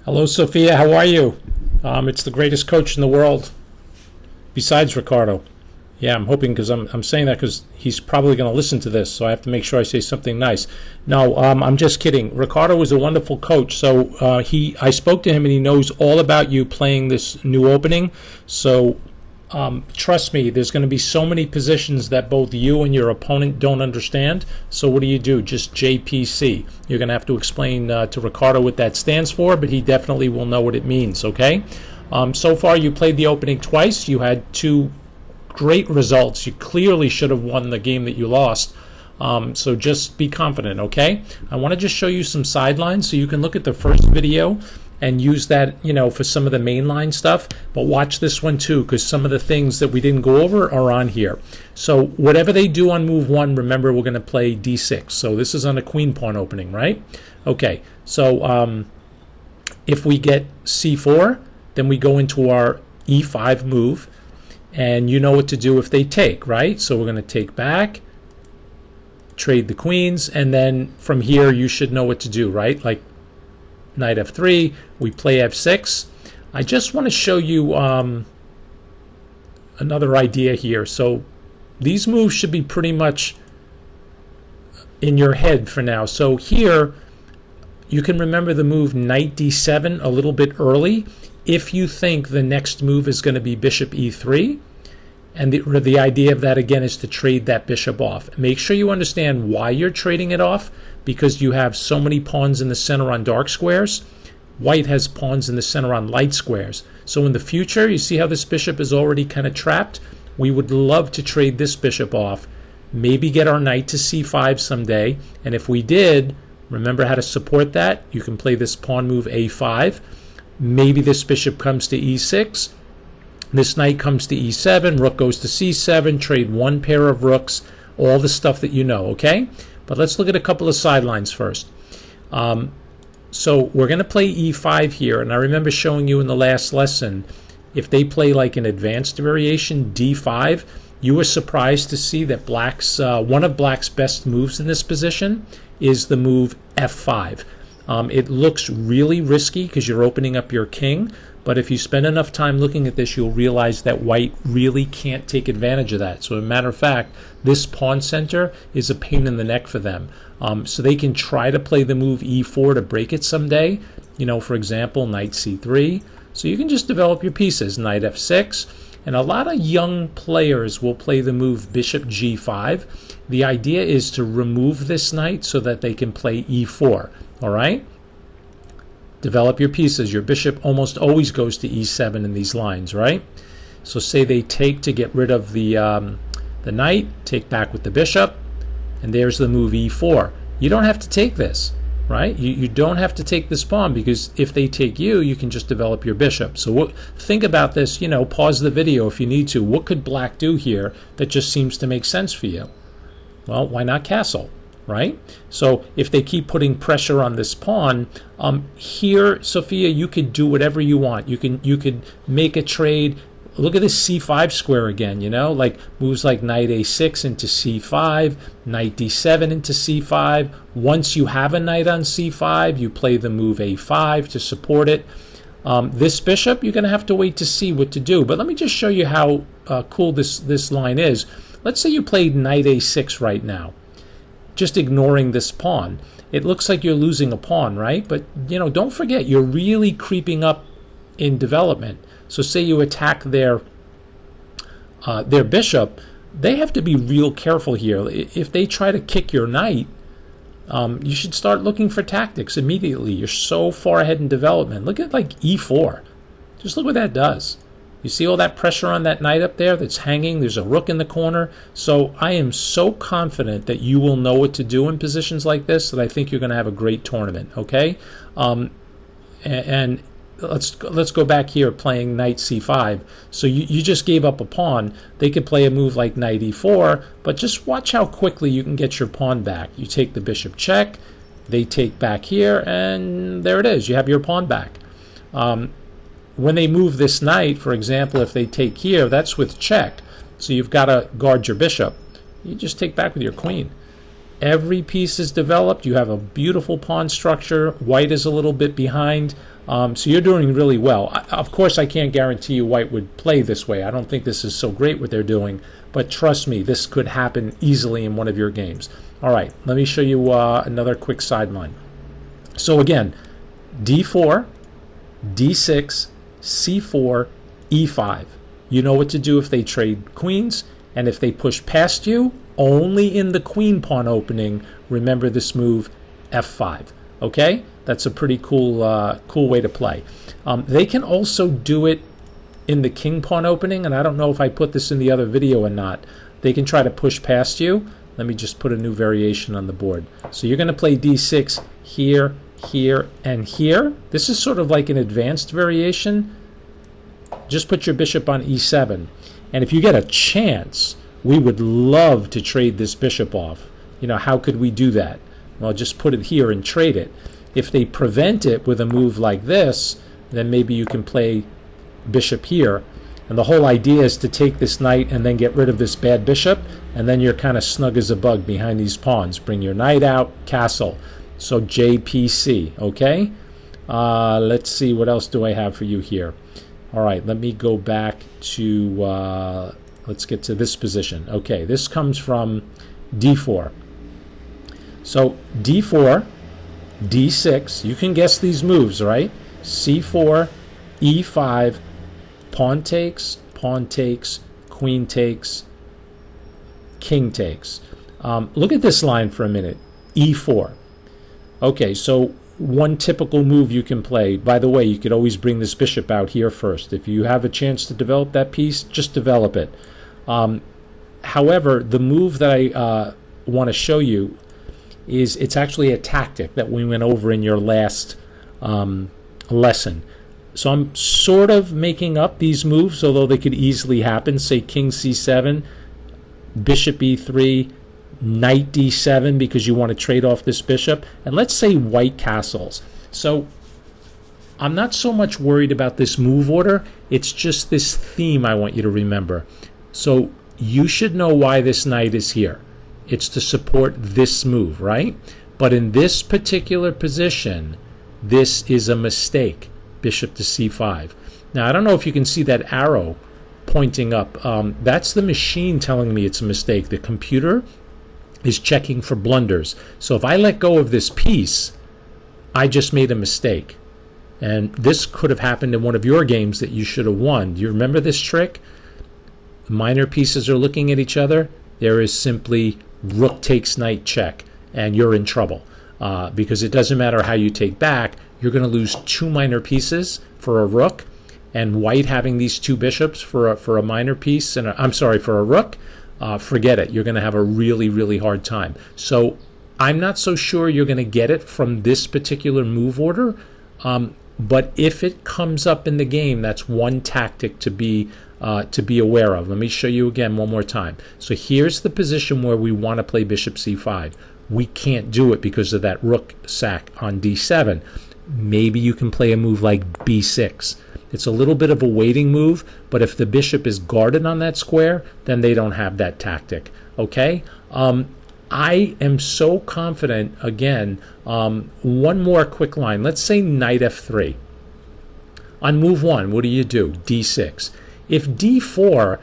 Hello, Sophia. How are you? It's the greatest coach in the world, besides Ricardo. Yeah, I'm hoping because I'm saying that because he's probably going to listen to this, so I have to make sure I say something nice. No, I'm just kidding. Ricardo is a wonderful coach. So I spoke to him and he knows all about you playing this new opening. So trust me, there's going to be so many positions that both you and your opponent don't understand. So what do? Just JPC. You're going to have to explain to Ricardo what that stands for, but he definitely will know what it means, okay? So far, you played the opening twice. You had two great results. You clearly should have won the game that you lost. So just be confident, okay? I want to just show you some sidelines so you can look at the first video and use that, for some of the mainline stuff. But watch this one too, because some of the things that we didn't go over are on here. So whatever they do on move one, remember we're going to play d6. So this is on a queen pawn opening, right? Okay, so if we get c4, then we go into our e5 move. And you know what to do if they take, right? So we're going to take back, trade the queens, and then from here you should know what to do, right? Like knight f3, we play f6. I just want to show you another idea here. So these moves should be pretty much in your head for now. So here you can remember the move knight d7 a little bit early if you think the next move is going to be bishop e3. And the idea of that, again, is to trade that bishop off. Make sure you understand why you're trading it off, because you have so many pawns in the center on dark squares. White has pawns in the center on light squares. So in the future, you see how this bishop is already kind of trapped? We would love to trade this bishop off, maybe get our knight to c5 someday. And if we did, remember how to support that. You can play this pawn move a5. Maybe this bishop comes to e6. This knight comes to e7, rook goes to c7, trade one pair of rooks, all the stuff that you know, okay? But let's look at a couple of sidelines first. So we're going to play e5 here, and I remember showing you in the last lesson, if they play like an advanced variation, d5, you were surprised to see that one of Black's best moves in this position is the move f5. It looks really risky because you're opening up your king, but if you spend enough time looking at this, you'll realize that White really can't take advantage of that. So as a matter of fact, this pawn center is a pain in the neck for them. So they can try to play the move e4 to break it someday. For example, knight c3. So you can just develop your pieces, knight f6. And a lot of young players will play the move bishop g5. The idea is to remove this knight so that they can play e4. All right? Develop your pieces. Your bishop almost always goes to e7 in these lines, right? So say they take to get rid of the knight, take back with the bishop, and there's the move e4. You don't have to take this, right? You don't have to take this pawn, because if they take you, you can just develop your bishop. So think about this, pause the video if you need to. What could Black do here that just seems to make sense for you? Well, why not castle? Right? So if they keep putting pressure on this pawn, here, Sophia, you could do whatever you want. You could make a trade. Look at this c5 square again, like moves like knight a6 into c5, knight d7 into c5. Once you have a knight on c5, you play the move a5 to support it. This bishop, you're going to have to wait to see what to do. But let me just show you how cool this line is. Let's say you played knight a6 right now, just ignoring this pawn. It looks like you're losing a pawn, right? But don't forget, you're really creeping up in development. So say you attack their bishop, they have to be real careful here. If they try to kick your knight, you should start looking for tactics immediately. You're so far ahead in development. Look at like e4. Just look what that does. You see all that pressure on that knight up there that's hanging? There's a rook in the corner. So I am so confident that you will know what to do in positions like this that I think you're going to have a great tournament, okay? And let's go back here playing knight c5. So you just gave up a pawn. They could play a move like knight e4, but just watch how quickly you can get your pawn back. You take the bishop check, they take back here, and there it is. You have your pawn back. When they move this knight, for example, if they take here, that's with check. So you've got to guard your bishop. You just take back with your queen. Every piece is developed. You have a beautiful pawn structure. White is a little bit behind. So you're doing really well. Of course, I can't guarantee you white would play this way. I don't think this is so great what they're doing, but trust me, this could happen easily in one of your games. All right, let me show you another quick sideline. So again, d4, d6, c4, e5. You know what to do if they trade queens, and if they push past you, only in the queen pawn opening, remember this move, f5. Okay? That's a pretty cool cool way to play. They can also do it in the king pawn opening, and I don't know if I put this in the other video or not. They can try to push past you. Let me just put a new variation on the board. So you're going to play d6 here, here, and here. This is sort of like an advanced variation. Just put your bishop on e7. And if you get a chance, we would love to trade this bishop off. You know, how could we do that? Well, just put it here and trade it. If they prevent it with a move like this, then maybe you can play bishop here. And the whole idea is to take this knight and then get rid of this bad bishop, and then you're kind of snug as a bug behind these pawns. Bring your knight out, castle. So JPC, okay? Let's see, what else do I have for you here? All right, let me go back to, let's get to this position. Okay, this comes from d4. So d4, d6, you can guess these moves, right? c4, e5, pawn takes, queen takes, king takes. Look at this line for a minute, e4. Okay, so one typical move you can play. By the way, you could always bring this bishop out here first. If you have a chance to develop that piece, just develop it. However, the move that I want to show you is it's actually a tactic that we went over in your last lesson. So I'm sort of making up these moves, although they could easily happen. Say king c7, bishop e3, knight d7, because you want to trade off this bishop. And let's say white castles. So I'm not so much worried about this move order. It's just this theme I want you to remember. So you should know why this knight is here. It's to support this move, right? But in this particular position, this is a mistake. Bishop to c5. Now, I don't know if you can see that arrow pointing up. That's the machine telling me it's a mistake. The computer is checking for blunders. So if I let go of this piece, I just made a mistake. And this could have happened in one of your games that you should have won. Do you remember this trick? Minor pieces are looking at each other. There is simply rook takes knight check, and you're in trouble. Because it doesn't matter how you take back, you're going to lose two minor pieces for a rook, and white having these two bishops for a minor piece, and for a rook, forget it. You're going to have a really, really hard time. So I'm not so sure you're going to get it from this particular move order, but if it comes up in the game, that's one tactic to be aware of. Let me show you again one more time. So here's the position where we want to play bishop c5. We can't do it because of that rook sack on d7. Maybe you can play a move like b6. It's a little bit of a waiting move, but if the bishop is guarded on that square, then they don't have that tactic. Okay? I am so confident. Again, one more quick line. Let's say knight f3. On move 1, what do? d6. If d4,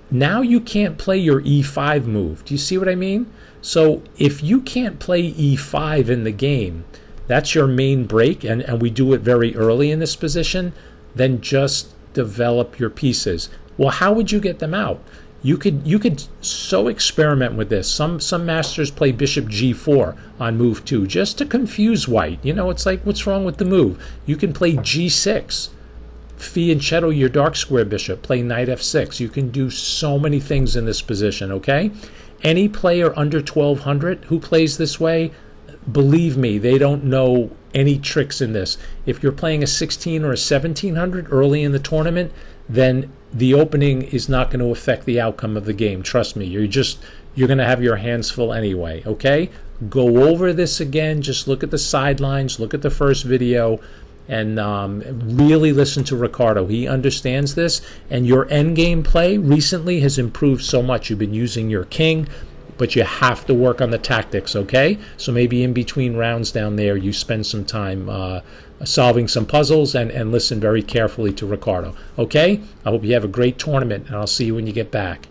now you can't play your e5 move. Do you see what I mean? So if you can't play e5 in the game, that's your main break, and we do it very early in this position, then just develop your pieces. Well, how would you get them out? You could so experiment with this. Some masters play bishop g4 on move 2 just to confuse white. You know, it's like, what's wrong with the move? You can play g6. Fianchetto your dark square bishop, play knight f6. You can do so many things in this position, okay? Any player under 1200 who plays this way, believe me, they don't know any tricks in this. If you're playing a 16 or a 1700 early in the tournament, then the opening is not going to affect the outcome of the game. Trust me, you're going to have your hands full anyway, okay? Go over this again, just look at the sidelines, look at the first video, and really listen to Ricardo. He understands this, and your endgame play recently has improved so much. You've been using your king, but you have to work on the tactics, okay? So maybe in between rounds down there, you spend some time solving some puzzles and listen very carefully to Ricardo, okay? I hope you have a great tournament, and I'll see you when you get back.